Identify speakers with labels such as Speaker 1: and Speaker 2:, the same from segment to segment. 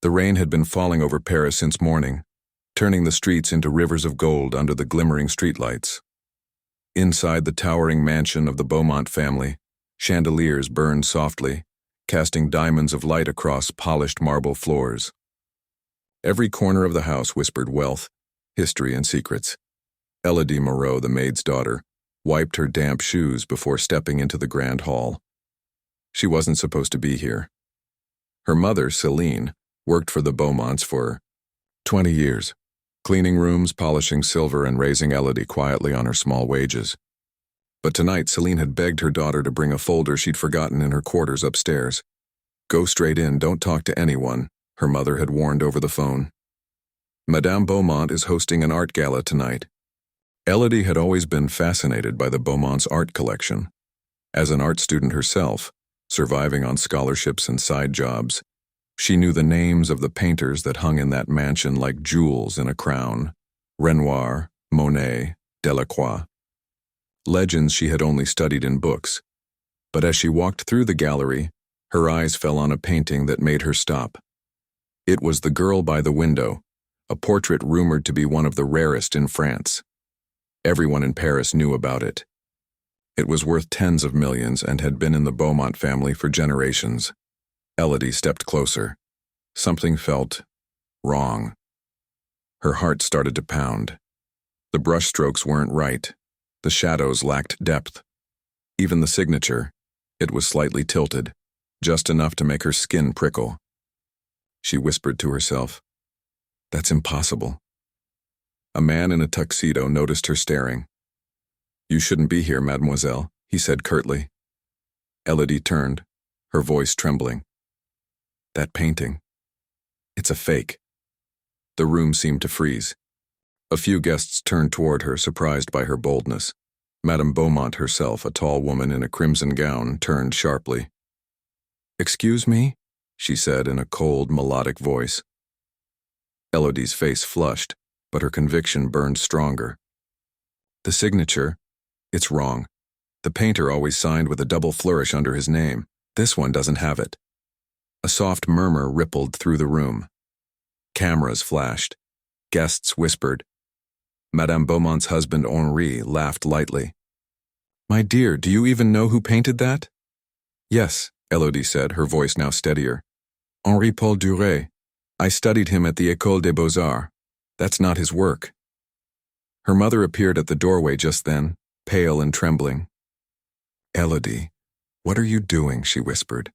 Speaker 1: The rain had been falling over Paris since morning, turning the streets into rivers of gold under the glimmering streetlights. Inside the towering mansion of the Beaumont family, chandeliers burned softly, casting diamonds of light across polished marble floors. Every corner of the house whispered wealth, history, and secrets. Elodie Moreau, the maid's daughter, wiped her damp shoes before stepping into the grand hall. She wasn't supposed to be here. Her mother, Celine, worked for the Beaumonts for 20 years, cleaning rooms, polishing silver, and raising Elodie quietly on her small wages. But tonight, Celine had begged her daughter to bring a folder she'd forgotten in her quarters upstairs. "Go straight in, don't talk to anyone," her mother had warned over the phone. Madame Beaumont is hosting an art gala tonight. Elodie had always been fascinated by the Beaumont's art collection. As an art student herself, surviving on scholarships and side jobs, she knew the names of the painters that hung in that mansion like jewels in a crown: Renoir, Monet, Delacroix. Legends she had only studied in books. But as she walked through the gallery, her eyes fell on a painting that made her stop. It was The Girl by the Window, a portrait rumored to be one of the rarest in France. Everyone in Paris knew about it. It was worth tens of millions and had been in the Beaumont family for generations. Elodie stepped closer. Something felt wrong. Her heart started to pound. The brushstrokes weren't right. The shadows lacked depth. Even the signature, it was slightly tilted, just enough to make her skin prickle. She whispered to herself, "That's impossible." A man in a tuxedo noticed her staring. "You shouldn't be here, mademoiselle," he said curtly. Elodie turned, her voice trembling. "That painting. It's a fake." The room seemed to freeze. A few guests turned toward her, surprised by her boldness. Madame Beaumont herself, a tall woman in a crimson gown, turned sharply. "Excuse me?" she said in a cold, melodic voice. Elodie's face flushed, but her conviction burned stronger. "The signature, it's wrong. The painter always signed with a double flourish under his name. This one doesn't have it." A soft murmur rippled through the room. Cameras flashed. Guests whispered. Madame Beaumont's husband Henri laughed lightly. "My dear, do you even know who painted that?" "Yes," Elodie said, her voice now steadier. "Henri Paul Duret. I studied him at the École des Beaux-Arts. That's not his work." Her mother appeared at the doorway just then, pale and trembling. "Elodie, what are you doing?" she whispered.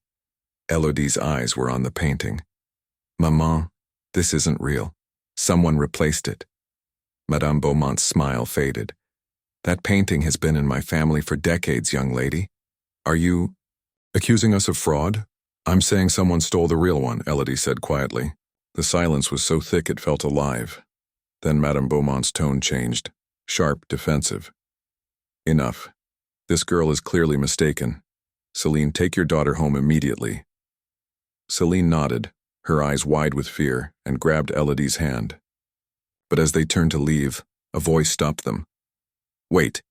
Speaker 1: Elodie's eyes were on the painting. "Maman, this isn't real. Someone replaced it." Madame Beaumont's smile faded. "That painting has been in my family for decades, young lady. Are you accusing us of fraud?" "I'm saying someone stole the real one," Elodie said quietly. The silence was so thick it felt alive. Then Madame Beaumont's tone changed, sharp, defensive. "Enough. This girl is clearly mistaken. Celine, take your daughter home immediately." Celine nodded, her eyes wide with fear, and grabbed Elodie's hand. But as they turned to leave, a voice stopped them. "Wait."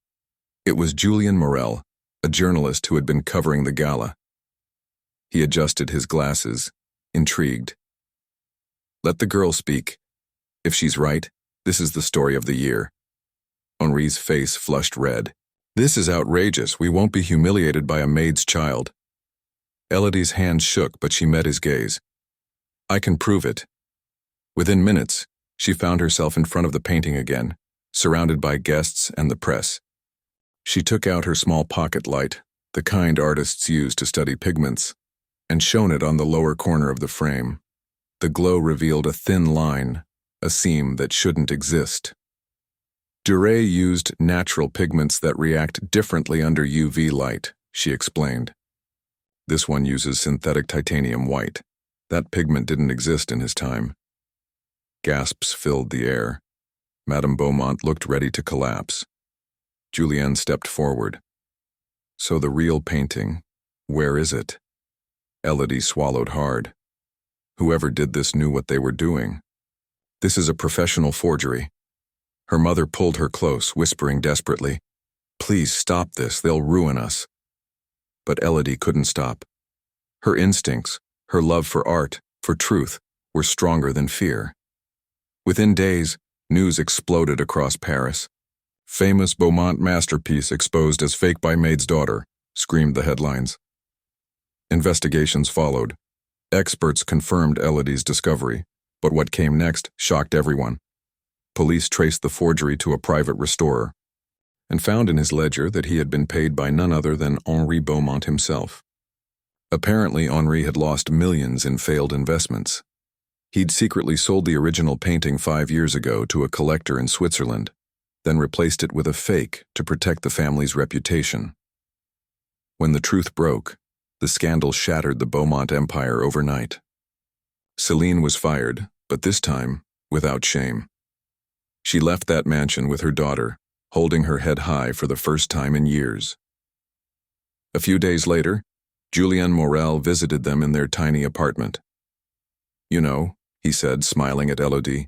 Speaker 1: It was Julien Morel, a journalist who had been covering the gala. He adjusted his glasses, intrigued. "Let the girl speak. If she's right, this is the story of the year." Henri's face flushed red. "This is outrageous. We won't be humiliated by a maid's child." Elodie's hand shook, but she met his gaze. "I can prove it." Within minutes, she found herself in front of the painting again, surrounded by guests and the press. She took out her small pocket light, the kind artists use to study pigments, and shone it on the lower corner of the frame. The glow revealed a thin line, a seam that shouldn't exist. Duret used natural pigments that react differently under UV light, she explained. This one uses synthetic titanium white. That pigment didn't exist in his time. Gasps filled the air. Madame Beaumont looked ready to collapse. Julien stepped forward. "So the real painting, where is it?" Elodie swallowed hard. Whoever did this knew what they were doing. "This is a professional forgery." Her mother pulled her close, whispering desperately, "Please stop this, they'll ruin us." But Elodie couldn't stop. Her instincts, her love for art, for truth, were stronger than fear. Within days, news exploded across Paris. "Famous Beaumont masterpiece exposed as fake by Maid's daughter," screamed the headlines. Investigations followed. Experts confirmed Elodie's discovery, but what came next shocked everyone. Police traced the forgery to a private restorer and found in his ledger that he had been paid by none other than Henri Beaumont himself. Apparently, Henri had lost millions in failed investments. He'd secretly sold the original painting 5 years ago to a collector in Switzerland, then replaced it with a fake to protect the family's reputation. When the truth broke, the scandal shattered the Beaumont empire overnight. Céline was fired, but this time, without shame. She left that mansion with her daughter, holding her head high for the first time in years. A few days later, Julien Morel visited them in their tiny apartment. "You know," he said, smiling at Elodie,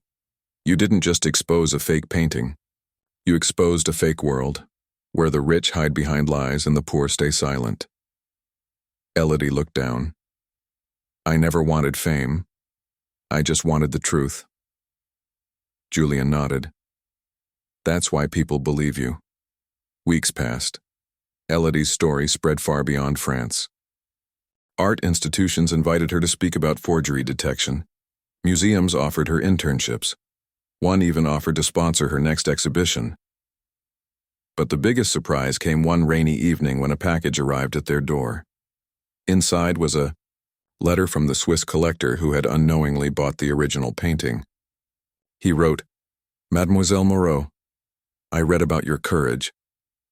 Speaker 1: "you didn't just expose a fake painting. You exposed a fake world, where the rich hide behind lies and the poor stay silent." Elodie looked down. "I never wanted fame. I just wanted the truth." Julien nodded. "That's why people believe you." Weeks passed. Elodie's story spread far beyond France. Art institutions invited her to speak about forgery detection. Museums offered her internships. One even offered to sponsor her next exhibition. But the biggest surprise came one rainy evening when a package arrived at their door. Inside was a letter from the Swiss collector who had unknowingly bought the original painting. He wrote, "Mademoiselle Moreau, I read about your courage.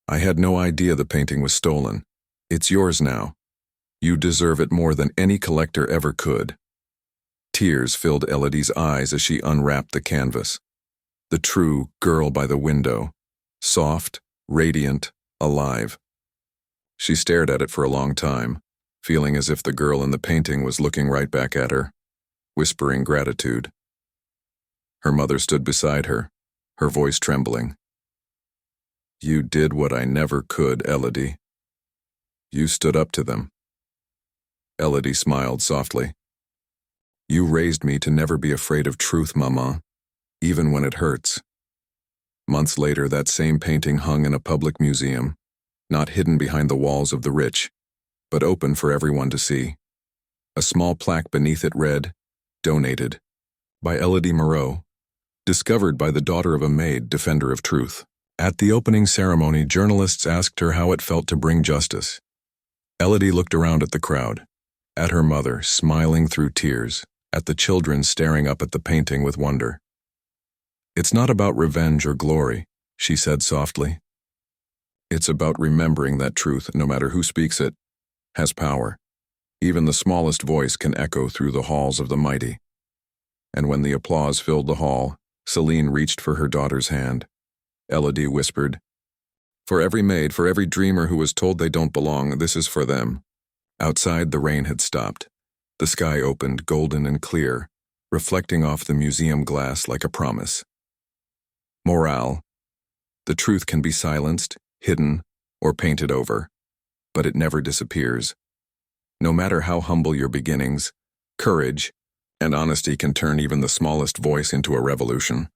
Speaker 1: I had no idea the painting was stolen. It's yours now. You deserve it more than any collector ever could." Tears filled Elodie's eyes as she unwrapped the canvas. The true girl by the window, soft, radiant, alive. She stared at it for a long time, feeling as if the girl in the painting was looking right back at her, whispering gratitude. Her mother stood beside her, her voice trembling. "You did what I never could, Elodie. You stood up to them." Elodie smiled softly. "You raised me to never be afraid of truth, Maman, even when it hurts." Months later, that same painting hung in a public museum, not hidden behind the walls of the rich, but open for everyone to see. A small plaque beneath it read, "Donated by Elodie Moreau, discovered by the daughter of a Maid, defender of truth." At the opening ceremony, journalists asked her how it felt to bring justice. Elodie looked around at the crowd, at her mother, smiling through tears, at the children staring up at the painting with wonder. "It's not about revenge or glory," she said softly. "It's about remembering that truth, no matter who speaks it, has power. Even the smallest voice can echo through the halls of the mighty." And when the applause filled the hall, Céline reached for her daughter's hand. Elodie whispered, "For every maid, for every dreamer who was told they don't belong, this is for them." Outside, the rain had stopped. The sky opened, golden and clear, reflecting off the museum glass like a promise. Morale: the truth can be silenced, hidden, or painted over, but it never disappears. No matter how humble your beginnings, courage and honesty can turn even the smallest voice into a revolution.